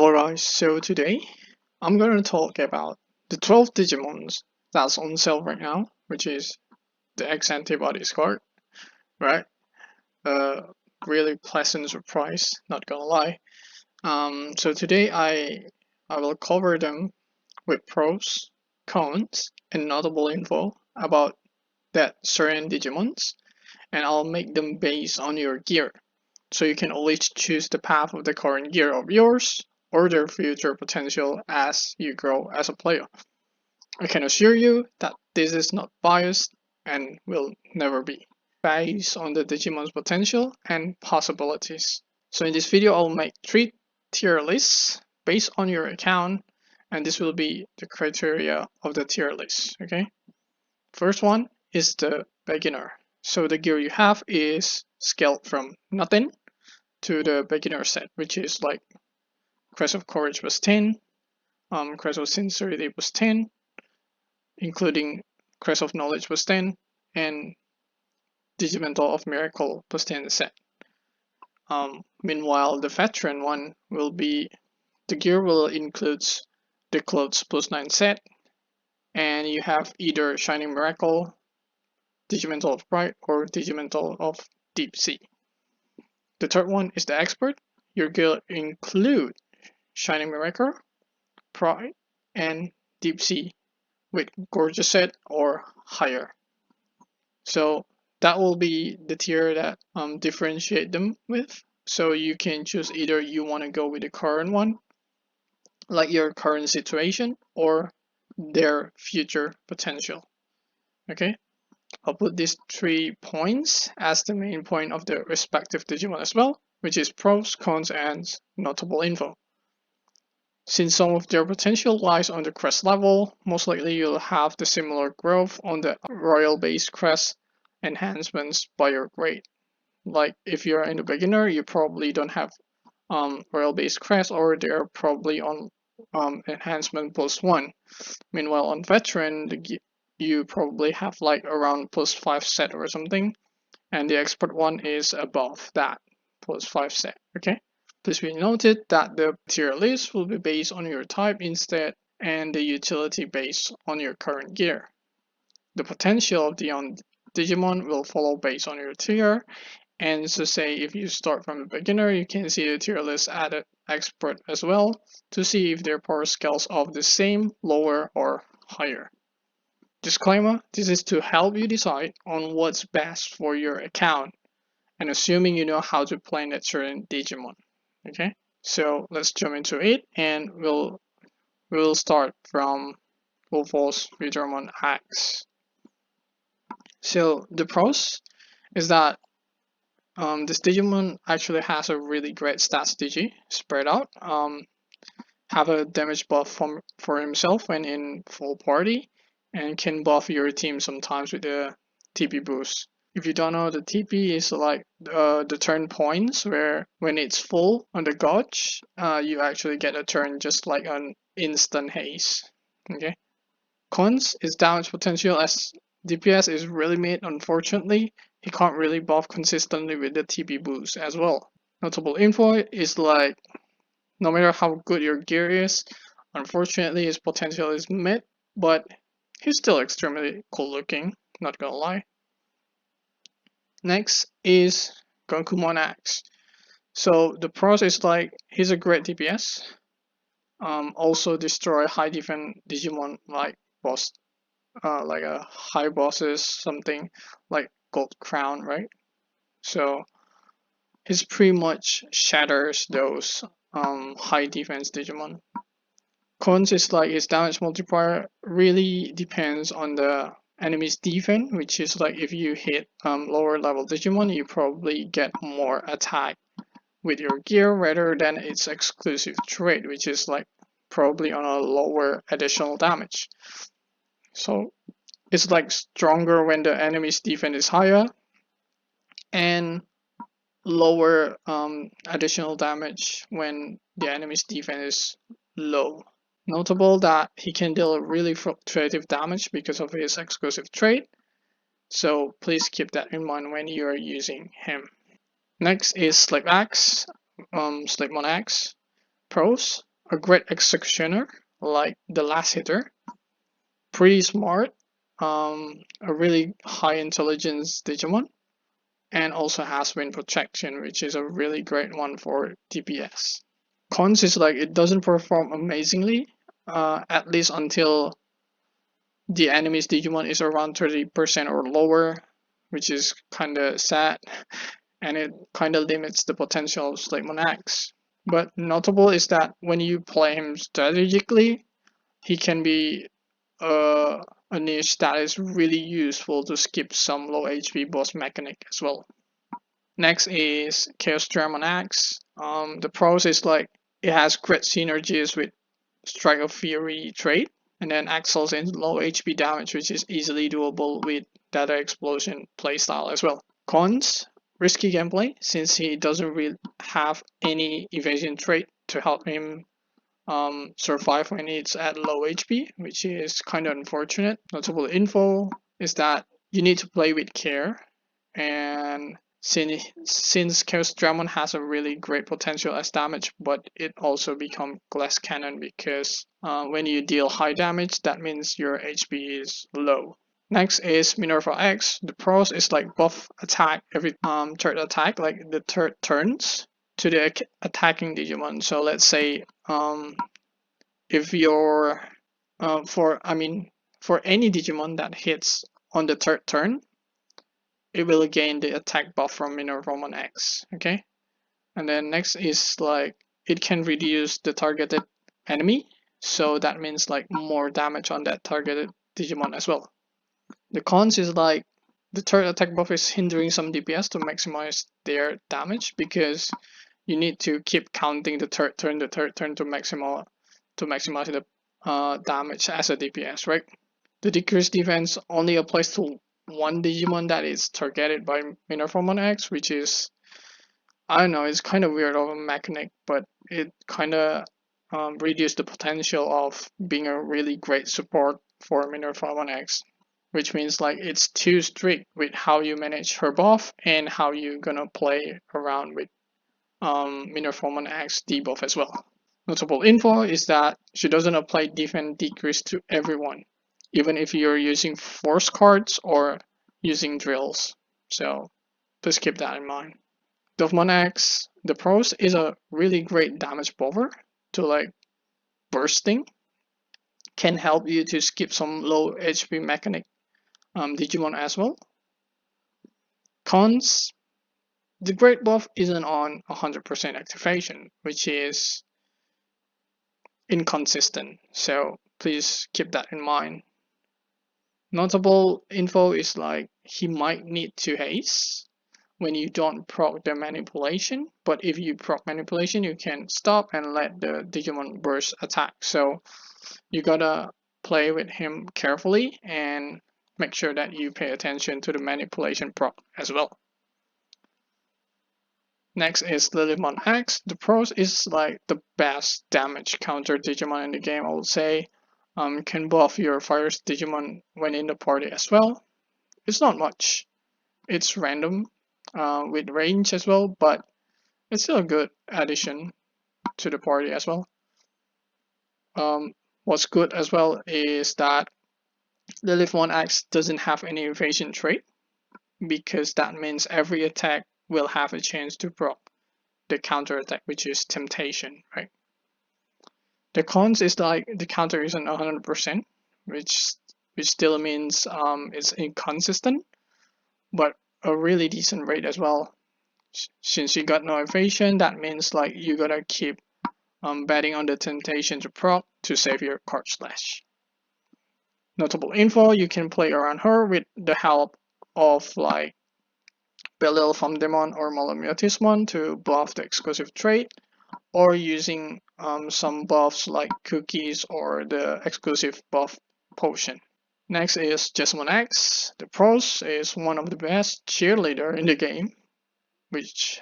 Hello guys, so today I'm going to talk about the 12 Digimons that's on sale right now, which is the X Antibodies card, right? Really pleasant surprise, not gonna lie. So today I will cover them with pros, cons, and notable info about that certain Digimons, and I'll make them based on your gear. So you can always choose the path of the current gear of yours or their future potential as you grow as a player. I can assure you that this is not biased and will never be, based on the Digimon's potential and possibilities. So in this video I'll make 3 tier lists based on your account, and this will be the criteria of the tier list, okay? First one is the beginner. So the gear you have is scaled from nothing to the beginner set, which is like Crest of Courage was 10, Crest of Sincerity was 10, including Crest of Knowledge was 10, and Digimental of Miracle was 10 set. Meanwhile, the veteran one will be, the gear will include the Clothes plus 9 set, and you have either Shining Miracle, Digimental of Bright, or Digimental of Deep Sea. The third one is the expert. Your gear include Shining Miracle, Pride, and Deep Sea with Gorgeous set or higher. So that will be the tier that differentiate them with. So you can choose either you want to go with the current one, like your current situation, or their future potential. Okay, I'll put these 3 points as the main point of the respective Digimon as well, which is pros, cons, and notable info. Since some of their potential lies on the crest level, most likely you'll have the similar growth on the royal base crest enhancements by your grade. Like if you're in the beginner, you probably don't have royal base crest, or they're probably on enhancement +1. Meanwhile on veteran, you probably have like around +5 set or something, and the expert one is above that +5 set. Okay, please be noted that the tier list will be based on your type instead, and the utility based on your current gear. The potential of the Digimon will follow based on your tier, and so say if you start from a beginner, you can see the tier list added expert as well to see if their power scales are the same, lower, or higher. Disclaimer, this is to help you decide on what's best for your account, and assuming you know how to play that certain Digimon. Okay, so let's jump into it, and we'll start from Wolf's Beelzemon X. So the pros is that this Digimon actually has a really great stats digi spread out. Have a damage buff for himself when in full party, and can buff your team sometimes with the TP boost. If you don't know, the TP is like the turn points where when it's full on the gauge, you actually get a turn just like an instant haste. Okay. Cons is damage potential, as DPS is really mid. Unfortunately, he can't really buff consistently with the TP boost as well. Notable info is like, no matter how good your gear is, unfortunately his potential is mid, but he's still extremely cool looking, not gonna lie. Next is Gallantmon X. So the pros is like, he's a great DPS. Also destroy high defense Digimon like boss, like a high bosses, something like Gold Crown, right? So he's pretty much shatters those high defense Digimon. Cons is like his damage multiplier really depends on the enemy's defense, which is like if you hit lower level Digimon, you probably get more attack with your gear rather than its exclusive trait, which is like probably on a lower additional damage. So it's like stronger when the enemy's defense is higher, and lower additional damage when the enemy's defense is low. Notable that he can deal really fluctuative damage because of his exclusive trait, so please keep that in mind when you are using him. Next is Sleipmon X, Sleipmon X. Pros a great executioner, like the last hitter, pretty smart, a really high intelligence Digimon, and also has wind protection, which is a really great one for DPS. Cons is like it doesn't perform amazingly, at least until the enemy's Digimon is around 30% or lower, which is kinda sad, and it kinda limits the potential of Sleipmon X. But notable is that when you play him strategically, he can be a niche that is really useful to skip some low HP boss mechanic as well. Next is Chaosdramon X. The pros is like it has great synergies with Strike of Fury trait, and then excels in low HP damage, which is easily doable with Data Explosion playstyle as well. Cons: risky gameplay, since he doesn't really have any evasion trait to help him survive when it's at low HP, which is kind of unfortunate. Notable info is that you need to play with care, and since Chaosdramon has a really great potential as damage, but it also becomes glass cannon because when you deal high damage, that means your HP is low. Next is Minerva X. The pros is like buff attack every third attack, like the third turns to the attacking Digimon. So let's say if you're for any Digimon that hits on the third turn, it will gain the attack buff from Minervamon X. Okay, and then next is like it can reduce the targeted enemy, so that means like more damage on that targeted Digimon as well. The cons is like the third attack buff is hindering some DPS to maximize their damage because you need to keep counting the third turn to maximize the damage as a DPS, right? The decreased defense only applies to one Digimon that is targeted by Minervamon X, which is, I don't know, it's kind of weird of a mechanic, but it kind of reduces the potential of being a really great support for Minervamon X, which means like it's too strict with how you manage her buff and how you're gonna play around with Minervamon X debuff as well. Notable info is that she doesn't apply defense decrease to everyone, even if you're using force cards or using drills. So please keep that in mind. Dynasmon X, the pros is a really great damage buffer to like bursting, can help you to skip some low HP mechanic Digimon as well. Cons: the great buff isn't on 100% activation, which is inconsistent, so please keep that in mind. Notable info is like he might need to haste when you don't proc the manipulation, but if you proc manipulation, you can stop and let the Digimon burst attack. So you gotta play with him carefully and make sure that you pay attention to the manipulation proc as well. Next is Sleipmon X. The pros is like the best damage counter Digimon in the game, I would say. Can buff your fire Digimon when in the party as well. It's not much. It's random with range as well, but it's still a good addition to the party as well. What's good as well is that Sleipmon X doesn't have any evasion trait, because that means every attack will have a chance to proc the counter attack, which is temptation, right? The cons is like the counter isn't 100%, which still means it's inconsistent, but a really decent rate as well. Since you got no evasion, that means like you gotta keep betting on the temptation to proc to save your card slash. Notable info: you can play around her with the help of like Beelzemon or Malomyotismon to buff the exclusive trait, or using some buffs like cookies or the exclusive buff potion. Next is Jesmon X. The pros is one of the best cheerleader in the game, which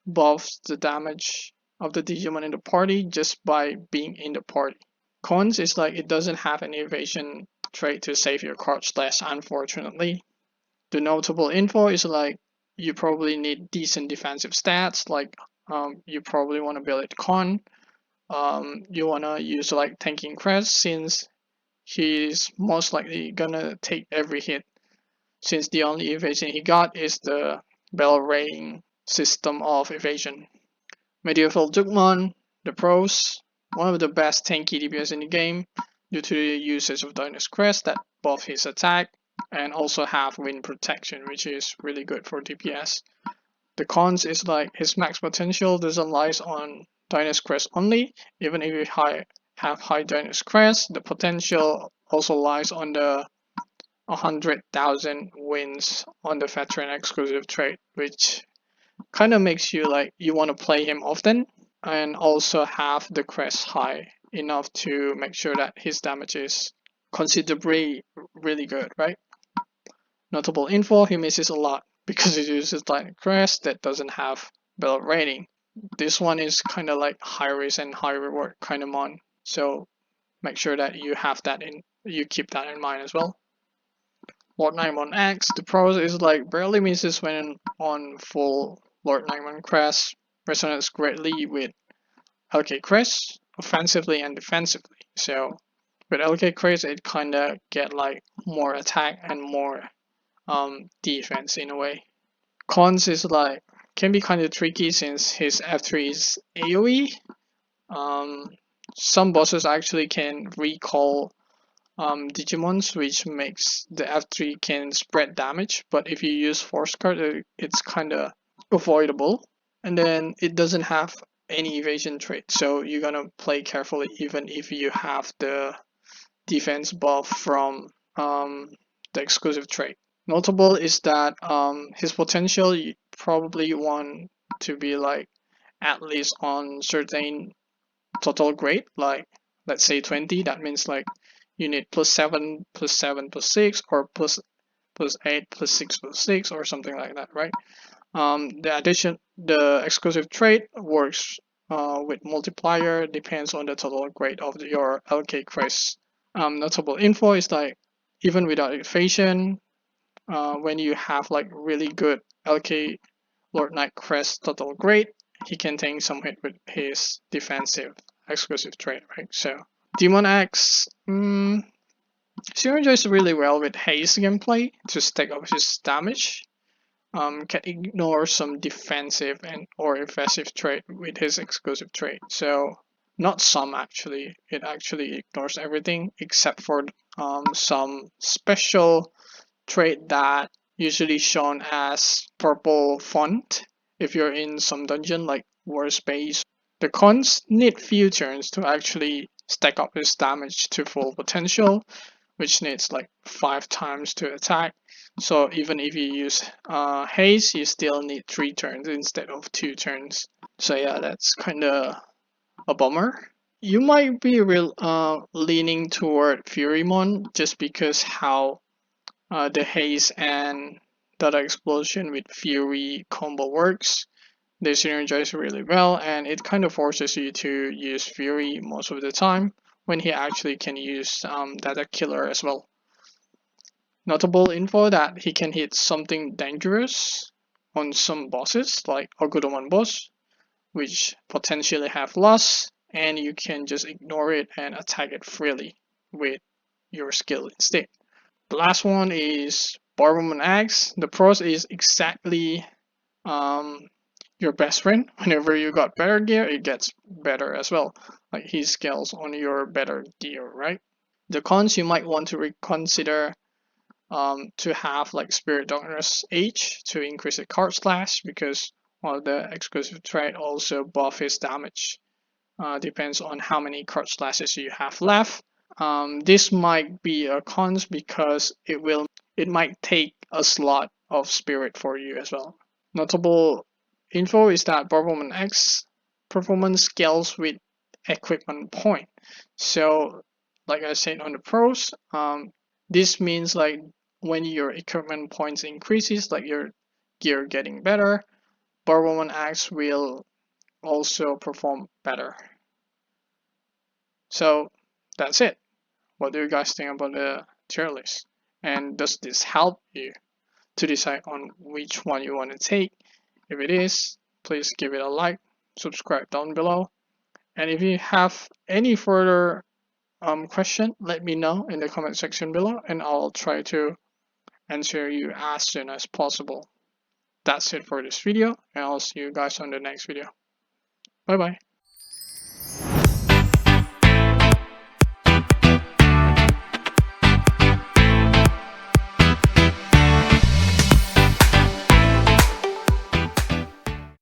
buffs the damage of the Digimon in the party just by being in the party. Cons is like it doesn't have an evasion trait to save your card slash, unfortunately. The notable info is like you probably need decent defensive stats, like you probably want to build it con you wanna use like tanking crest, since he's most likely gonna take every hit, since the only evasion he got is the bell ring system of evasion. Medieval Digimon, the pros, one of the best tanky DPS in the game due to the usage of Dynasmon Crest that buff his attack and also have wind protection, which is really good for DPS. The cons is like his max potential doesn't lie on Dynasmon Crest only. Even if you have high Dynasmon Crest, the potential also lies on the 100,000 wins on the veteran exclusive trait, which kind of makes you like you want to play him often, and also have the crest high enough to make sure that his damage is considerably really good, right? Notable info, he misses a lot because he uses lightning crest that doesn't have bell rating. This one is kind of like high risk and high reward kind of mon, so make sure that you keep that in mind as well. Lordknightmon X, the pros is like barely misses when on full Lordknightmon crest, resonates greatly with LK crest, offensively and defensively. So with LK crest, it kinda get like more attack and more defense in a way. Cons is like can be kind of tricky since his F3 is AoE. Some bosses actually can recall Digimons, which makes the F3 can spread damage, but if you use Force Card, it's kind of avoidable. And then it doesn't have any evasion trait, so you're gonna play carefully even if you have the defense buff from the exclusive trait. Notable is that his potential you probably want to be like at least on certain total grade, like let's say 20. That means like you need +7, +7, +6, or +8, +6, +6, or something like that, right? The exclusive trait works with multiplier, depends on the total grade of your LK crest. Notable info is like even without evasion, when you have like really good LK Lordknight crest total grade, he can take some hit with his defensive exclusive trait, right? So Demon X synergizes really well with Haze gameplay to stack up his damage. Can ignore some defensive and or evasive trait with his exclusive trait. So not some actually, it actually ignores everything except for some special trait that usually shown as purple font if you're in some dungeon like war space. The cons need few turns to actually stack up his damage to full potential, which needs like 5 times to attack. So even if you use haste, you still need 3 turns instead of 2 turns. So yeah, that's kind of a bummer. You might be leaning toward Furymon just because how the haste and data explosion with Fury combo works. They synergize really well, and it kind of forces you to use Fury most of the time when he actually can use Data Killer as well. Notable info that he can hit something dangerous on some bosses, like Ogudamon boss, which potentially have loss, and you can just ignore it and attack it freely with your skill instead. The last one is Barbamon X. The pros is exactly your best friend. Whenever you got better gear, it gets better as well. Like he scales on your better gear, right? The cons you might want to reconsider to have like Spirit Darkness H to increase the card slash, because the exclusive trait also buff his damage. Depends on how many card slashes you have left. This might be a cons because it might take a slot of spirit for you as well. Notable info is that Barbamon X performance scales with equipment point. So like I said on the pros, this means like when your equipment points increases, like your gear getting better, Barbamon X will also perform better. So that's it. What do you guys think about the tier list? And does this help you to decide on which one you want to take? If it is, please give it a like, subscribe down below, And if you have any further question, let me know in the comment section below, and I'll try to answer you as soon as possible. That's it for this video, and I'll see you guys on the next video. Bye bye.